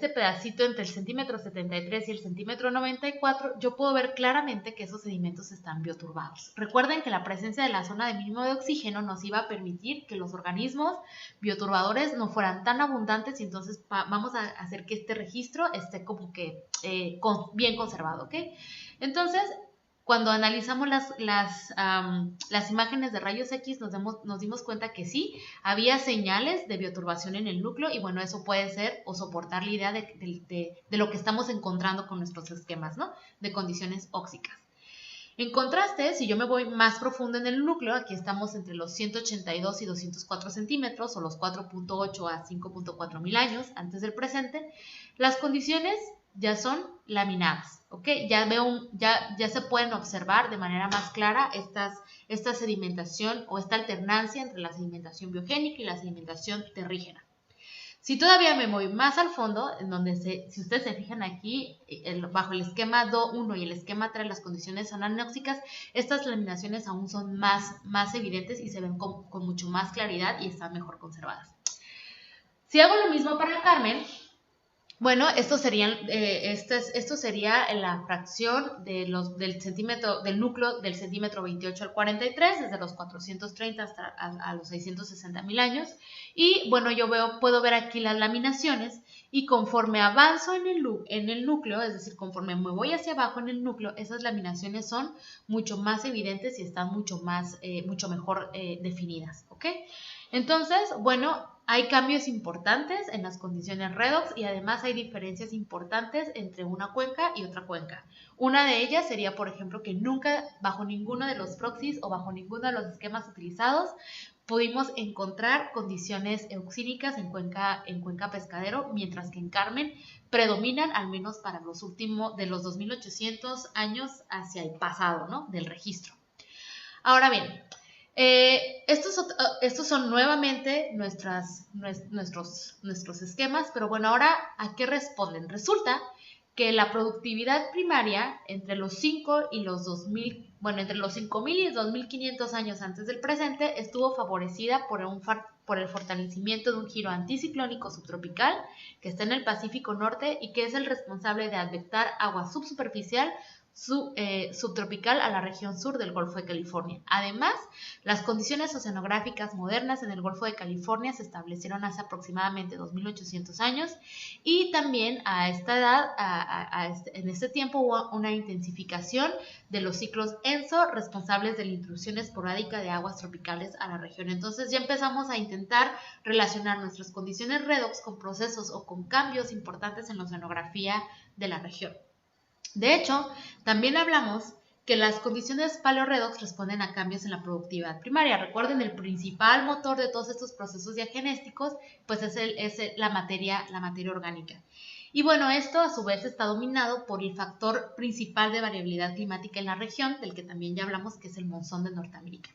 pedacito entre el centímetro 73 y el centímetro 94, yo puedo ver claramente que esos sedimentos están bioturbados. Recuerden que la presencia de la zona de mínimo de oxígeno nos iba a permitir que los organismos bioturbadores no fueran tan abundantes y entonces vamos a hacer que este registro esté como que bien conservado, ¿ok? Entonces, cuando analizamos las imágenes de rayos X, nos dimos cuenta que sí, había señales de bioturbación en el núcleo y bueno, eso puede ser o soportar la idea de lo que estamos encontrando con nuestros esquemas, ¿no? De condiciones óxicas. En contraste, si yo me voy más profundo en el núcleo, aquí estamos entre los 182 y 204 centímetros o los 4.8 a 5.4 mil años antes del presente, las condiciones ya son laminadas, ¿ok? Ya se pueden observar de manera más clara esta sedimentación o esta alternancia entre la sedimentación biogénica y la sedimentación terrígena. Si todavía me voy más al fondo, en donde si ustedes se fijan aquí, bajo el esquema 1 y el esquema 3, las condiciones son anóxicas, estas laminaciones aún son más evidentes y se ven con mucho más claridad y están mejor conservadas. Si hago lo mismo para Carmen, Bueno, esto sería la fracción del núcleo del centímetro 28 al 43, desde los 430 hasta a los 660.000 años. Y bueno, puedo ver aquí las laminaciones, y conforme avanzo en el núcleo, es decir, conforme me voy hacia abajo en el núcleo, esas laminaciones son mucho más evidentes y están mucho mejor definidas, ¿ok? Entonces, bueno, hay cambios importantes en las condiciones redox y además hay diferencias importantes entre una cuenca y otra cuenca. Una de ellas sería, por ejemplo, que nunca bajo ninguno de los proxies o bajo ninguno de los esquemas utilizados pudimos encontrar condiciones euxínicas en cuenca Pescadero, mientras que en Carmen predominan, al menos para los últimos de los 2800 años hacia el pasado, ¿no? Del registro. Ahora bien, estos son nuevamente nuestros esquemas, pero bueno, ahora ¿a qué responden? Resulta que la productividad primaria entre los 5 y los 2000, bueno, entre los 5000 y 2500 años antes del presente estuvo favorecida por el fortalecimiento de un giro anticiclónico subtropical que está en el Pacífico Norte y que es el responsable de advectar agua subsuperficial subtropical a la región sur del Golfo de California. Además, las condiciones oceanográficas modernas en el Golfo de California se establecieron hace aproximadamente 2800 años y también a esta edad, en este tiempo hubo una intensificación de los ciclos ENSO responsables de la intrusión esporádica de aguas tropicales a la región. Entonces ya empezamos a intentar relacionar nuestras condiciones redox con procesos o con cambios importantes en la oceanografía de la región. De hecho, también hablamos que las condiciones paleorredox responden a cambios en la productividad primaria. Recuerden, el principal motor de todos estos procesos diagenéticos pues es la materia orgánica. Y bueno, esto a su vez está dominado por el factor principal de variabilidad climática en la región, del que también ya hablamos, que es el monzón de Norteamérica.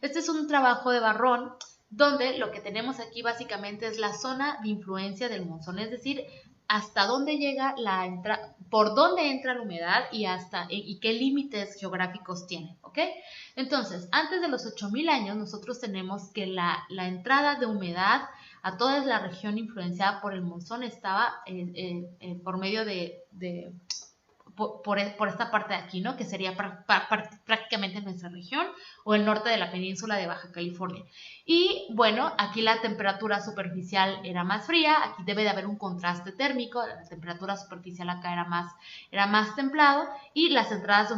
Este es un trabajo de Barrón, donde lo que tenemos aquí básicamente es la zona de influencia del monzón, es decir, hasta dónde llega por dónde entra la humedad y qué límites geográficos tiene, ¿ok? Entonces, antes de los 8000 años, nosotros tenemos que la entrada de humedad a toda la región influenciada por el monzón estaba por medio por esta parte de aquí, ¿no? Que sería prácticamente nuestra región o el norte de la península de Baja California. Y bueno, aquí la temperatura superficial era más fría, aquí debe de haber un contraste térmico, la temperatura superficial acá era más templado y las entradas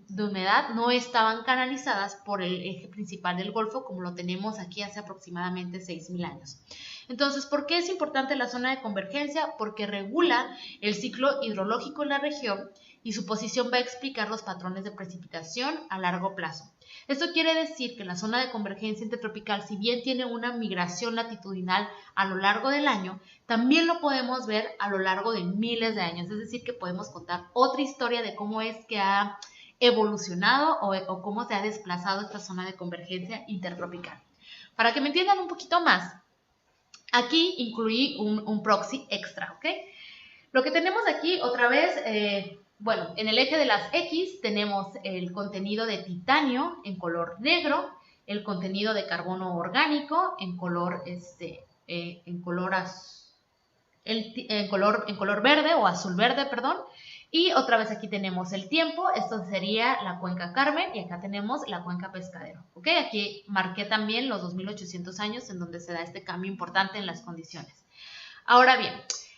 de humedad no estaban canalizadas por el eje principal del Golfo como lo tenemos aquí hace aproximadamente 6000 años. Entonces, ¿por qué es importante la zona de convergencia? Porque regula el ciclo hidrológico en la región y su posición va a explicar los patrones de precipitación a largo plazo. Esto quiere decir que la zona de convergencia intertropical, si bien tiene una migración latitudinal a lo largo del año, también lo podemos ver a lo largo de miles de años. Es decir, que podemos contar otra historia de cómo es que ha evolucionado o cómo se ha desplazado esta zona de convergencia intertropical. Para que me entiendan un poquito más, aquí incluí un proxy extra, ¿ok? Lo que tenemos aquí otra vez, bueno, en el eje de las X tenemos el contenido de titanio en color negro, el contenido de carbono orgánico en color verde o azul verde, perdón. Y otra vez aquí tenemos el tiempo, esto sería la cuenca Carmen y acá tenemos la cuenca Pescadero, ¿ok? Aquí marqué también los 2800 años en donde se da este cambio importante en las condiciones. Ahora bien,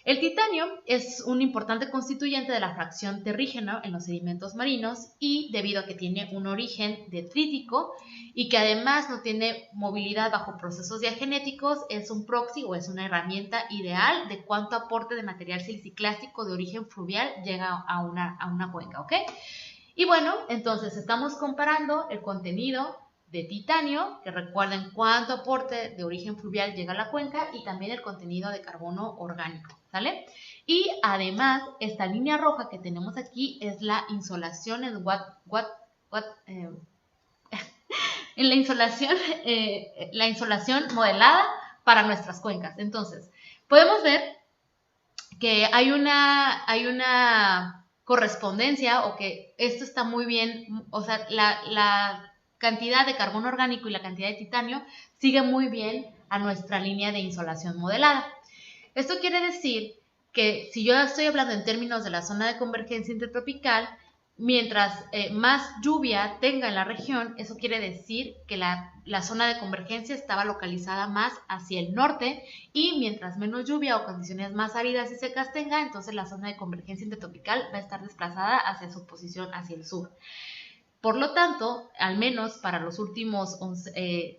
el titanio es un importante constituyente de la fracción terrígena en los sedimentos marinos y debido a que tiene un origen detrítico y que además no tiene movilidad bajo procesos diagenéticos, es un proxy o es una herramienta ideal de cuánto aporte de material siliciclástico de origen fluvial llega a una cuenca, ¿ok? Y bueno, entonces estamos comparando el contenido de titanio, que recuerden cuánto aporte de origen fluvial llega a la cuenca, y también el contenido de carbono orgánico, ¿sale? Y además, esta línea roja que tenemos aquí es la insolación en en la insolación modelada para nuestras cuencas. Entonces, podemos ver que hay una correspondencia o que esto está muy bien, o sea, la cantidad de carbono orgánico y la cantidad de titanio sigue muy bien a nuestra línea de insolación modelada. Esto quiere decir que si yo estoy hablando en términos de la zona de convergencia intertropical, mientras más lluvia tenga en la región, eso quiere decir que la zona de convergencia estaba localizada más hacia el norte, y mientras menos lluvia o condiciones más áridas y secas tenga, entonces la zona de convergencia intertropical va a estar desplazada hacia su posición hacia el sur. Por lo tanto, al menos para los últimos,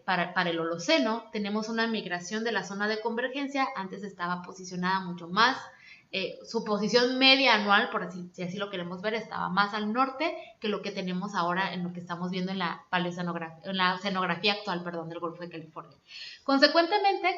para el Holoceno, tenemos una migración de la zona de convergencia. Antes estaba posicionada mucho más, su posición media anual, por así, si así lo queremos ver, estaba más al norte que lo que tenemos ahora en lo que estamos viendo en la oceanografía actual, perdón, del Golfo de California. Consecuentemente,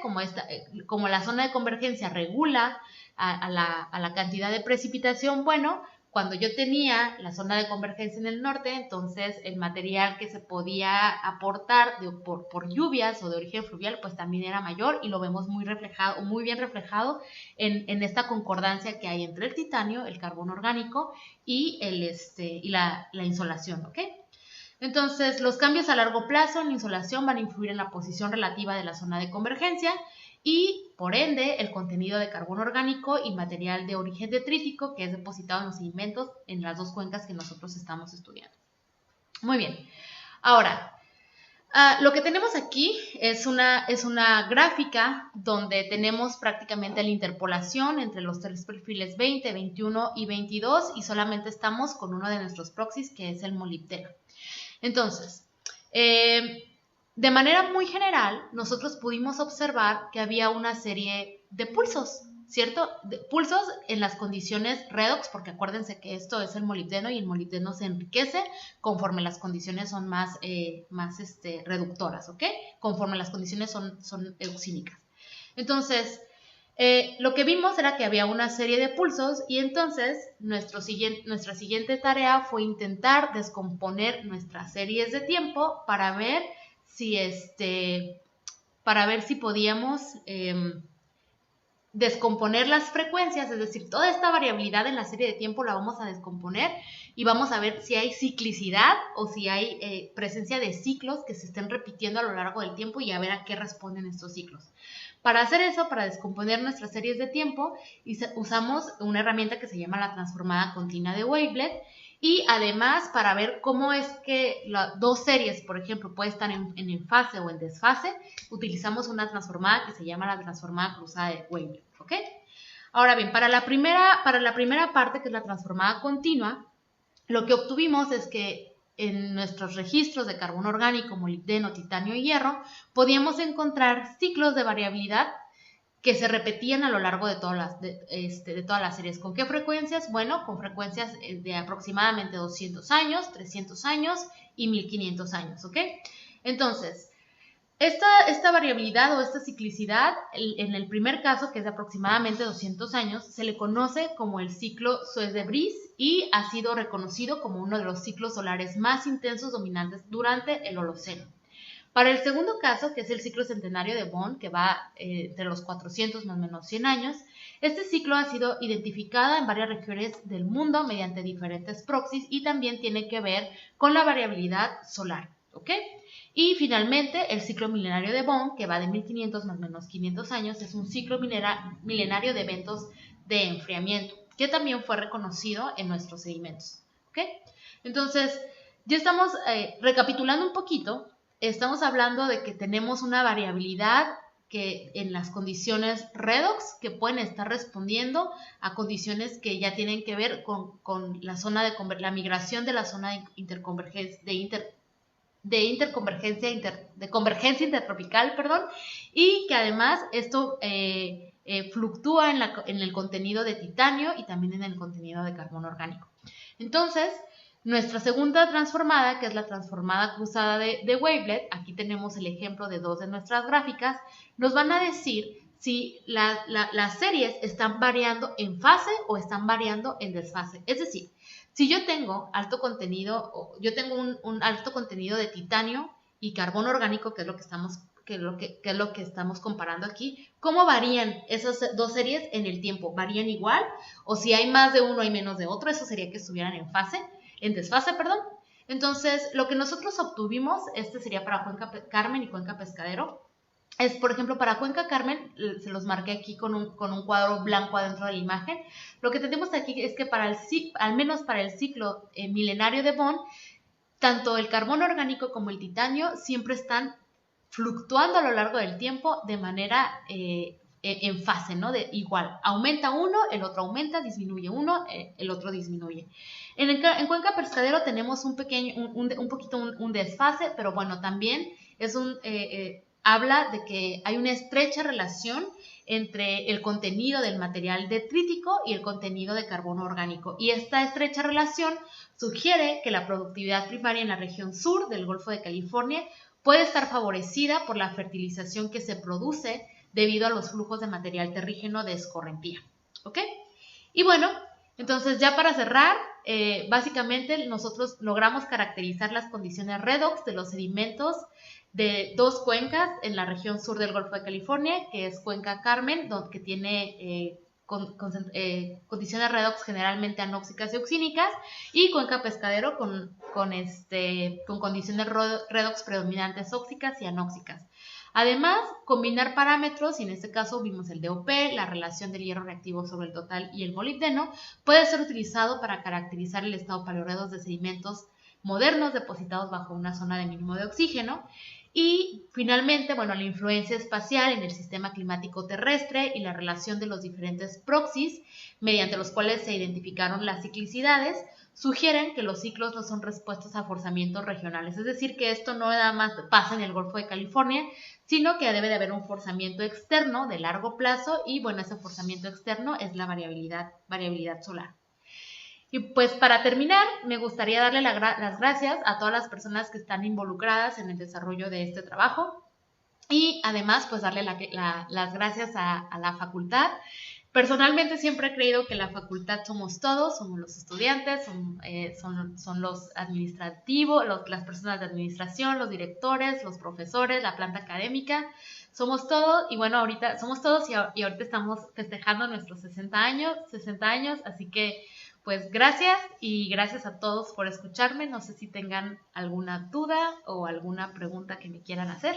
como la zona de convergencia regula a la cantidad de precipitación, bueno, cuando yo tenía la zona de convergencia en el norte, entonces el material que se podía aportar por lluvias o de origen fluvial, pues también era mayor, y lo vemos muy bien reflejado en esta concordancia que hay entre el titanio, el carbono orgánico y la insolación, ¿ok? Entonces, los cambios a largo plazo en la insolación van a influir en la posición relativa de la zona de convergencia y, por ende, el contenido de carbono orgánico y material de origen detrítico que es depositado en los sedimentos en las dos cuencas que nosotros estamos estudiando. Muy bien. Ahora, lo que tenemos aquí es una gráfica donde tenemos prácticamente la interpolación entre los tres perfiles 20, 21 y 22, y solamente estamos con uno de nuestros proxies, que es el molibdeno. Entonces, de manera muy general, nosotros pudimos observar que había una serie de pulsos, ¿cierto? Pulsos en las condiciones redox, porque acuérdense que esto es el molibdeno, y el molibdeno se enriquece conforme las condiciones son más reductoras, ¿ok? Conforme las condiciones son euxínicas. Entonces, lo que vimos era que había una serie de pulsos, y entonces nuestra siguiente tarea fue intentar descomponer nuestras series de tiempo para ver si podíamos descomponer las frecuencias, es decir, toda esta variabilidad en la serie de tiempo la vamos a descomponer y vamos a ver si hay ciclicidad o si hay presencia de ciclos que se estén repitiendo a lo largo del tiempo, y a ver a qué responden estos ciclos. Para hacer eso, para descomponer nuestras series de tiempo, usamos una herramienta que se llama la transformada continua de Wavelet, y además para ver cómo es que las dos series, por ejemplo, pueden estar en fase o en desfase, utilizamos una transformada que se llama la transformada cruzada de Wavelet, ¿ok? Ahora bien, para la primera parte, que es la transformada continua, lo que obtuvimos es que en nuestros registros de carbono orgánico, molibdeno, titanio y hierro, podíamos encontrar ciclos de variabilidad que se repetían a lo largo de todas las series. ¿Con qué frecuencias? Bueno, con frecuencias de aproximadamente 200 años, 300 años y 1500 años, ¿ok? Entonces, esta variabilidad o esta ciclicidad, en el primer caso, que es de aproximadamente 200 años, se le conoce como el ciclo Suez de Brise y ha sido reconocido como uno de los ciclos solares más intensos dominantes durante el Holoceno. Para el segundo caso, que es el ciclo centenario de Bond, que va entre los 400 más o menos 100 años, este ciclo ha sido identificado en varias regiones del mundo mediante diferentes proxies y también tiene que ver con la variabilidad solar, ¿ok? Y finalmente, el ciclo milenario de Bond, que va de 1500 más o menos 500 años, es un ciclo milenario de eventos de enfriamiento, que también fue reconocido en nuestros sedimentos, ¿ok? Entonces, ya estamos recapitulando un poquito. Estamos hablando de que tenemos una variabilidad que en las condiciones redox que pueden estar respondiendo a condiciones que ya tienen que ver con la zona la migración de la zona de convergencia intertropical, perdón, y que además esto fluctúa en el contenido de titanio y también en el contenido de carbono orgánico. Entonces, nuestra segunda transformada, que es la transformada cruzada de Wavelet, aquí tenemos el ejemplo de dos de nuestras gráficas, nos van a decir si las series están variando en fase o están variando en desfase. Es decir, si yo tengo alto contenido, un alto contenido de titanio y carbono orgánico, que es lo que estamos comparando aquí, ¿cómo varían esas dos series en el tiempo? ¿Varían igual? O si hay más de uno y menos de otro, eso sería que estuvieran en desfase, perdón. Entonces, lo que nosotros obtuvimos, sería para Cuenca Carmen y Cuenca Pescadero, es, por ejemplo, para Cuenca Carmen, se los marqué aquí con un cuadro blanco adentro de la imagen. Lo que tenemos aquí es que al menos para el ciclo milenario de Bond, tanto el carbón orgánico como el titanio siempre están fluctuando a lo largo del tiempo de manera en fase, ¿no? De igual, aumenta uno, el otro aumenta, disminuye uno, el otro disminuye. En Cuenca Pescadero tenemos un poquito un desfase, pero bueno, también es habla de que hay una estrecha relación entre el contenido del material detrítico y el contenido de carbono orgánico. Y esta estrecha relación sugiere que la productividad primaria en la región sur del Golfo de California puede estar favorecida por la fertilización que se produce debido a los flujos de material terrígeno de escorrentía. ¿Ok? Y bueno, entonces ya para cerrar, básicamente nosotros logramos caracterizar las condiciones redox de los sedimentos de dos cuencas en la región sur del Golfo de California, que es Cuenca Carmen, que tiene condiciones redox generalmente anóxicas y oxínicas, y Cuenca Pescadero con condiciones redox predominantes óxicas y anóxicas. Además, combinar parámetros, y en este caso vimos el DOP, la relación del hierro reactivo sobre el total y el molibdeno, puede ser utilizado para caracterizar el estado paleorredos de sedimentos modernos depositados bajo una zona de mínimo de oxígeno. Y finalmente, bueno, la influencia espacial en el sistema climático terrestre y la relación de los diferentes proxies mediante los cuales se identificaron las ciclicidades sugieren que los ciclos no son respuestas a forzamientos regionales, es decir, que esto no nada más pasa en el Golfo de California, sino que debe de haber un forzamiento externo de largo plazo y bueno, ese forzamiento externo es la variabilidad solar. Y pues para terminar, me gustaría darle las gracias a todas las personas que están involucradas en el desarrollo de este trabajo y además pues darle las gracias a la facultad. Personalmente siempre he creído que la facultad somos todos, somos los estudiantes, son los administrativos, las personas de administración, los directores, los profesores, la planta académica, somos todos y bueno, ahorita somos todos y ahorita estamos festejando nuestros 60 años, así que pues gracias y gracias a todos por escucharme. No sé si tengan alguna duda o alguna pregunta que me quieran hacer.